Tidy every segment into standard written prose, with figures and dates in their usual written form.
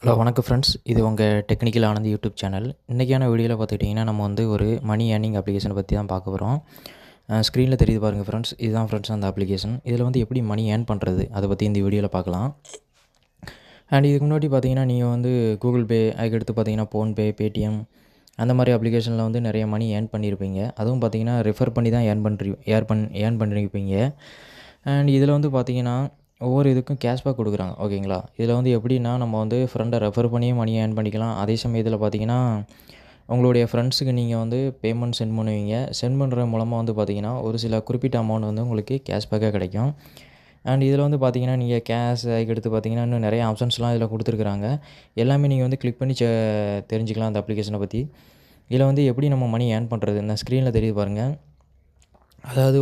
Hello வணக்கம் friends, இது உங்கள் டெக்னிக்கல் ஆனந்த் யூடியூப் சேனல். இன்றைக்கான வீடியோவில் பார்த்துக்கிட்டிங்கன்னா நம்ம வந்து ஒரு மணி ஏர்னிங் அப்ளிகேஷனை பற்றி தான் பார்க்க போகிறோம். ஸ்க்ரீனில் தெரியுது பாருங்கள் ஃப்ரெண்ட்ஸ், இதுதான் ஃப்ரெண்ட்ஸ் அந்த அப்ளிகேஷன். இதில் வந்து எப்படி மணி ஏர்ன் பண்ணுறது அதை பற்றி இந்த வீடியோவில் பார்க்கலாம். அண்ட் இதுக்கு முன்னாடி பார்த்தீங்கன்னா நீங்கள் வந்து கூகுள் பே, அதுக்கடுத்து பார்த்தீங்கன்னா ஃபோன்பே, பேடிஎம் அந்த மாதிரி அப்ளிகேஷனில் வந்து நிறைய மணி ஏர்ன் பண்ணியிருப்பீங்க. அதுவும் பார்த்தீங்கன்னா ரெஃபர் பண்ணி தான் ஏர்ன் பண்ணியிருப்பீங்க. அண்ட் இதில் வந்து பார்த்தீங்கன்னா ஒவ்வொரு இதுக்கும் கேஷ்பேக் கொடுக்குறாங்க, ஓகேங்களா. இதில் வந்து எப்படின்னா நம்ம வந்து ஃப்ரெண்டை ரெஃபர் பண்ணியும் மணி ஏர்ன் பண்ணிக்கலாம். அதே சமயத்தில் பார்த்தீங்கன்னா உங்களுடைய ஃப்ரெண்ட்ஸுக்கு நீங்கள் வந்து பேமெண்ட் சென்ட் பண்ணுவீங்க. சென்ட் பண்ணுறது மூலமாக வந்து பார்த்தீங்கன்னா ஒரு சில குறிப்பிட்ட அமௌண்ட் வந்து உங்களுக்கு கேஷ்பேக்காக கிடைக்கும். அண்ட் இதில் வந்து பார்த்தீங்கன்னா நீங்கள் கேஷ் அதுக்கடுத்து பார்த்தீங்கன்னா இன்னும் நிறைய ஆப்ஷன்ஸ்லாம் இதில் கொடுத்துருக்குறாங்க. எல்லாமே நீங்கள் வந்து கிளிக் பண்ணி தெரிஞ்சுக்கலாம் அந்த அப்ளிகேஷனை பற்றி. இதில் வந்து எப்படி நம்ம மணி ஏர்ன் பண்ணுறது இந்த ஸ்க்ரீனில் தெரியுது பாருங்கள். அதாவது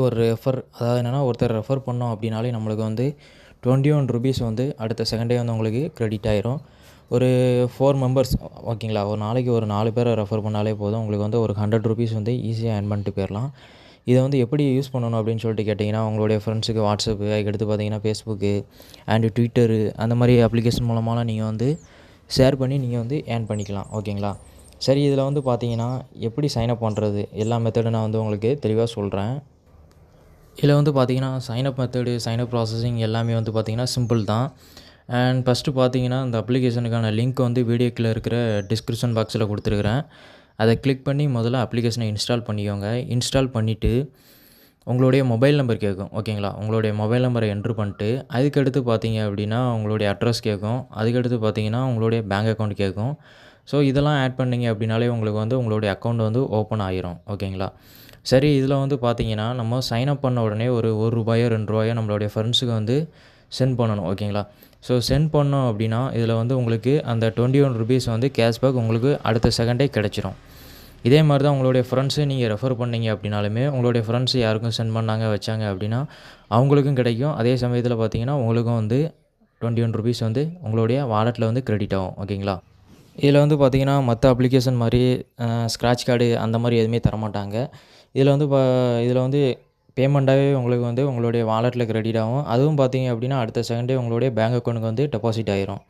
என்னென்னா ஒருத்தர் ரெஃபர் பண்ணோம் அப்படின்னாலே நம்மளுக்கு வந்து 21 ருபீஸ் வந்து அடுத்த செகண்டே வந்து உங்களுக்கு கிரெடிட் ஆயிரும். ஒரு 4 மெம்பர்ஸ், ஓகேங்களா. ஒரு நாளைக்கு ஒரு 4 பேரை ரெஃபர் பண்ணாலே போதும், உங்களுக்கு வந்து ஒரு 100 ருபீஸ் வந்து ஈஸியாக ஏர்ன் பண்ணிட்டு போயிடலாம். இதை வந்து எப்படி யூஸ் பண்ணணும் அப்படின்னு சொல்லிட்டு கேட்டிங்கன்னா, உங்களுடைய ஃப்ரெண்ட்ஸுக்கு வாட்ஸ்அப்பு, அதுக்கடுத்து பார்த்தீங்கன்னா ஃபேஸ்புக்கு அண்டு ட்விட்டரு அந்த மாதிரி அப்ளிகேஷன் மூலமாலாம் நீங்கள் வந்து ஷேர் பண்ணி நீங்கள் வந்து ஏர்ன் பண்ணிக்கலாம், ஓகேங்களா. சரி, இதில் வந்து பார்த்தீங்கன்னா எப்படி சைன்அப் பண்ணுறது எல்லா மெத்தடும் நான் வந்து உங்களுக்கு தெளிவாக சொல்கிறேன். இதில் வந்து பார்த்தீங்கன்னா சைனப் மெத்தடு, சைனப் ப்ராசஸிங் எல்லாமே வந்து பார்த்தீங்கன்னா சிம்பிள் தான். அண்ட் ஃபஸ்ட்டு பார்த்தீங்கன்னா இந்த அப்ளிகேஷனுக்கான லிங்க் வந்து வீடியோக்குள்ள இருக்கிற டிஸ்கிரிப்ஷன் பாக்ஸில் கொடுத்துருக்குறேன். அதை கிளிக் பண்ணி முதல்ல அப்ளிகேஷனை இன்ஸ்டால் பண்ணிக்கோங்க. இன்ஸ்டால் பண்ணிவிட்டு உங்களுடைய மொபைல் நம்பர் கேட்கும், ஓகேங்களா. உங்களுடைய மொபைல் நம்பரை என்ட்ரு பண்ணிட்டு அதுக்கடுத்து பார்த்தீங்க அப்படின்னா உங்களுடைய அட்ரஸ் கேட்கும். அதுக்கடுத்து பார்த்தீங்கன்னா உங்களுடைய பேங்க் அக்கௌண்ட் கேட்கும். ஸோ இதெல்லாம் ஆட் பண்ணிங்க அப்படின்னாலே உங்களுக்கு வந்து உங்களுடைய அக்கௌண்ட் வந்து ஓப்பன் ஆகிரும், ஓகேங்களா. சரி, இதில் வந்து பார்த்தீங்கன்னா நம்ம சைன்அப் பண்ண உடனே ஒரு ரூ. 1 ரூ. 2 நம்மளுடைய ஃப்ரெண்ட்ஸுக்கு வந்து சென்ட் பண்ணணும், ஓகேங்களா. ஸோ சென்ட் பண்ணோம் அப்படின்னா இதில் வந்து உங்களுக்கு அந்த 21 ருபீஸ் வந்து கேஷ்பேக் உங்களுக்கு அடுத்த செகண்டே கிடச்சிரும். இதே மாதிரி தான் உங்களுடைய ஃப்ரெண்ட்ஸு நீங்கள் ரெஃபர் பண்ணீங்க அப்படின்னாலுமே உங்களுடைய ஃப்ரெண்ட்ஸ் யாருக்கும் சென்ட் பண்ணாங்க வச்சாங்க அப்படின்னா அவங்களுக்கும் கிடைக்கும். அதே சமயத்தில் பார்த்தீங்கன்னா உங்களுக்கும் வந்து 21 ருபீஸ் வந்து உங்களுடைய வாலெட்டில் வந்து கிரெடிட் ஆகும், ஓகேங்களா. இதில் வந்து பார்த்தீங்கன்னா மற்ற அப்ளிகேஷன் மாதிரி ஸ்க்ராட்ச் கார்டு அந்த மாதிரி எதுவுமே தரமாட்டாங்க. இதில் வந்து பேமெண்ட்டாகவே உங்களுக்கு வந்து உங்களுடைய வாலெட்டில் கிரெடிட் ஆகும். அதுவும் பார்த்தீங்க அப்படின்னா அடுத்த செகண்டே உங்களுடைய பேங்க் அக்கௌண்ட்டுக்கு வந்து டெபாசிட் ஆயிரும்.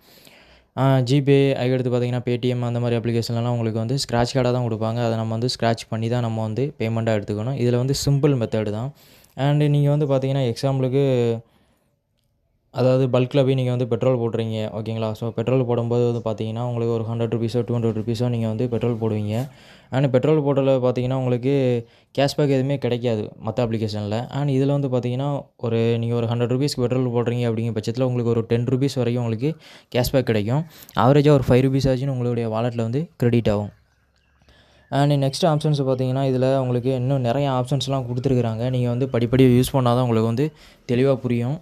ஜிபே, அதுக்கடுத்து பார்த்தீங்கன்னா பேடிஎம் அந்த மாதிரி அப்ளிகேஷன்லாம் உங்களுக்கு வந்து ஸ்க்ராட்ச் கார்டாக தான் கொடுப்பாங்க. அதை நம்ம வந்து ஸ்க்ராட்ச் பண்ணி தான் நம்ம வந்து பேமெண்ட்டாக எடுத்துக்கணும். இதில் வந்து சிம்பிள் மெத்தடு தான். அண்டு நீங்கள் வந்து பார்த்தீங்கன்னா எக்ஸாம்பிளுக்கு அதாவது பல்கில் போய் நீங்கள் வந்து பெட்ரோல் போடுறீங்க, ஓகேங்களா. ஸோ பெட்ரோல் போடும்போது வந்து பார்த்தீங்கன்னா உங்களுக்கு ஒரு 100 ருபீஸோ 200 ருபீஸோ நீங்கள் வந்து பெட்ரோல் போடுவீங்க. அண்ட் பெட்ரோல் போட்டதில் பார்த்தீங்கன்னா உங்களுக்கு கேஷ்பேக் எதுவுமே கிடைக்காது மற்ற அப்ளிகேஷனில். அண்ட் இதில் வந்து பார்த்தீங்கன்னா நீங்கள் ஒரு 100 ருபீஸ்க்கு பெட்ரோல் போடுறீங்க அப்படிங்கிற பட்சத்தில் உங்களுக்கு ஒரு 10 ருபீஸ் வரைக்கும் உங்களுக்கு கேஷ்பேக் கிடைக்கும். ஆவரேஜாக ஒரு 5 ருபீஸ் ஆச்சுன்னு உங்களுடைய வாலெட்டில் வந்து கிரெடிட் ஆகும். அண்ட் நெக்ஸ்ட் ஆப்ஷன்ஸ் பார்த்தீங்கன்னா இதில் உங்களுக்கு இன்னும் நிறைய ஆப்ஷன்ஸ்லாம் கொடுத்துருக்குறாங்க. நீங்கள் வந்து படிப்படியாக யூஸ் பண்ணால் தான் உங்களுக்கு வந்து தெளிவாக புரியும்.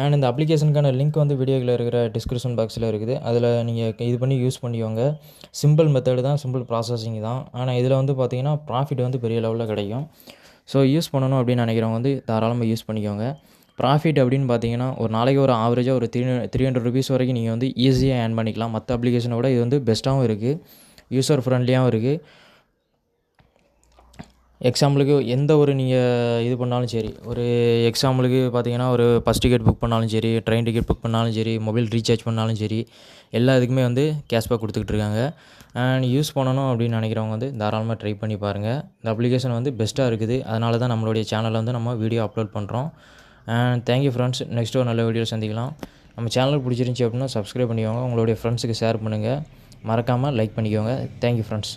அண்ட் இந்த அப்ளிகேஷனுக்கான லிங்க் வந்து வீடியோவில் இருக்கிற டிஸ்கிரிப்ஷன் பாக்ஸில் இருக்குது. அதில் நீங்கள் இது பண்ணி யூஸ் பண்ணிக்கோங்க. சிம்பிள் மெத்தடு தான், சிம்பிள் ப்ராசஸிங் தான். ஆனால் இதில் வந்து பார்த்தீங்கன்னா ப்ராஃபிட் வந்து பெரிய லெவலில் கிடைக்கும். ஸோ யூஸ் பண்ணணும் அப்படின்னு நினைக்கிறவங்க வந்து தாராளமாக யூஸ் பண்ணிக்கோங்க. ப்ராஃபிட் அப்படின்னு பார்த்தீங்கன்னா ஒரு நாளைக்கு ஒரு ஆவரேஜாக ஒரு 300 ருபீஸ் வரைக்கும் நீங்கள் வந்து ஈஸியாக ஏர்ன் பண்ணிக்கலாம். மற்ற அப்ளிகேஷனை விட இது வந்து பெஸ்ட்டாகவும் இருக்குது, யூசர் ஃப்ரெண்ட்லியாகவும் இருக்குது. எக்ஸாம்பிளுக்கு எந்த ஒரு நீங்கள் இது பண்ணாலும் சரி, ஒரு எக்ஸாம்பிளுக்கு பார்த்தீங்கன்னா ஒரு பஸ் டிக்கெட் புக் பண்ணாலும் சரி, ட்ரெயின் டிக்கெட் புக் பண்ணாலும் சரி, மொபைல் ரீசார்ஜ் பண்ணாலும் சரி, எல்லா இதுக்குமே வந்து கேஷ்பேக் கொடுத்துக்கிட்டு இருக்காங்க. அண்ட் யூஸ் பண்ணணும் அப்படின்னு நினைக்கிறவங்க வந்து தாராளமாக ட்ரை பண்ணி பாருங்கள். இந்த அப்ளிகேஷன் வந்து பெஸ்ட்டாக இருக்குது. அதனால தான் நம்மளுடைய சேனலில் வந்து நம்ம வீடியோ அப்லோட் பண்ணுறோம். And thank you friends. நெக்ஸ்ட் ஒரு நல்ல வீடியோ சந்திக்கலாம். நம்ம சேனல் பிடிச்சிருந்துச்சி அப்படின்னா சப்ஸ்கிரைப் பண்ணிக்கோங்க. உங்களுடைய ஃப்ரெண்ட்ஸுக்கு ஷேர் பண்ணுங்கள். மறக்காமல் லைக் பண்ணிக்கோங்க. Thank you friends.